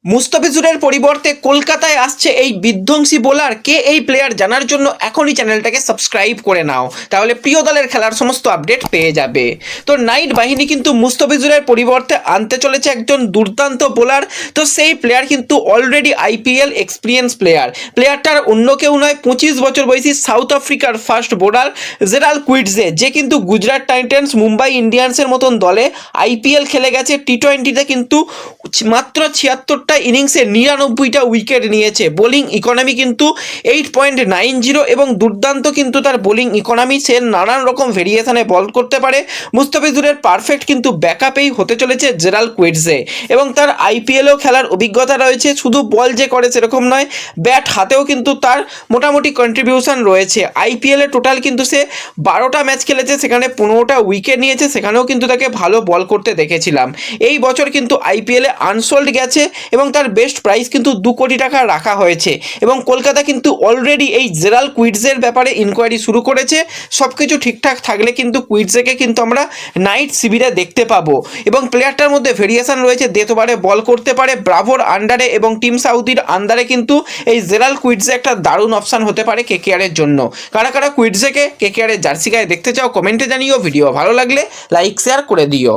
মুস্তাফিজুরের পরিবর্তে কলকাতায় আসছে এই বিধ্বংসী বোলার কে এই প্লেয়ার জানার জন্য এখনই চ্যানেলটাকে সাবস্ক্রাইব করে নাও, তাহলে প্রিয় দলের খেলার সমস্ত আপডেট পেয়ে যাবে। তো নাইট বাহিনী কিন্তু মুস্তাফিজুরের পরিবর্তে আনতে চলেছে একজন দুর্দান্ত বোলার। তো সেই প্লেয়ার কিন্তু অলরেডি আইপিএল এক্সপিরিয়েন্স প্লেয়ারটার অন্য কেউ নয়, 25 বছর বয়সী সাউথ আফ্রিকার ফার্স্ট বোলার জেরাল্ড কুইটজে, যে কিন্তু গুজরাট টাইটান্স, মুম্বাই ইন্ডিয়ান্সের মতন দলে আইপিএল খেলে গেছে। টি20তে কিন্তু মাত্র 76টা ইনিংসে 99টা উইকেট নিয়েছে। বোলিং ইকোনমি কিন্তু 8.90 এবং দুর্দান্ত কিন্তু তার বোলিং ইকোনমি। সে নানান রকম ভেরিয়েশনে বল করতে পারে। মুস্তাফিজুরের পারফেক্ট কিন্তু ব্যাকআপেই হতে চলেছে জেরাল্ড কুইটজে, এবং তার আইপিএলেও খেলার অভিজ্ঞতা রয়েছে। শুধু বল যে করে সেরকম নয়, ব্যাট হাতেও কিন্তু তার মোটামুটি কন্ট্রিবিউশন রয়েছে। আইপিএলে টোটাল কিন্তু সে 12টা ম্যাচ খেলেছে, সেখানে 15টা উইকেট নিয়েছে। সেখানেও কিন্তু তাকে ভালো বল করতে দেখেছিলাম। এই বছর কিন্তু আইপিএলে আনসোল্ড গেছে এবং তার বেস্ট প্রাইস কিন্তু 2 কোটি টাকা রাখা হয়েছে। এবং কলকাতা কিন্তু অলরেডি এই জেরাল্ড কুইটজের ব্যাপারে ইনকোয়ারি শুরু করেছে। সব কিছু ঠিকঠাক থাকলে কিন্তু কুইটজেকে কিন্তু আমরা নাইট শিবিরে দেখতে পাবো। এবং প্লেয়ারটার মধ্যে ভেরিয়েশন রয়েছে, ডেথ ওভারে বল করতে পারে। ব্রাভোর আন্ডারে এবং টিম সাউথির আন্ডারে কিন্তু এই জেরাল্ড কুইটজে একটা দারুণ অপশান হতে পারে কেকেআরের জন্য। কারা কারা কুইটজেকে কেকেআরের জার্সি গায়ে দেখতে চাও কমেন্টে জানিও। ভিডিও ভালো লাগলে লাইক শেয়ার করে দিও।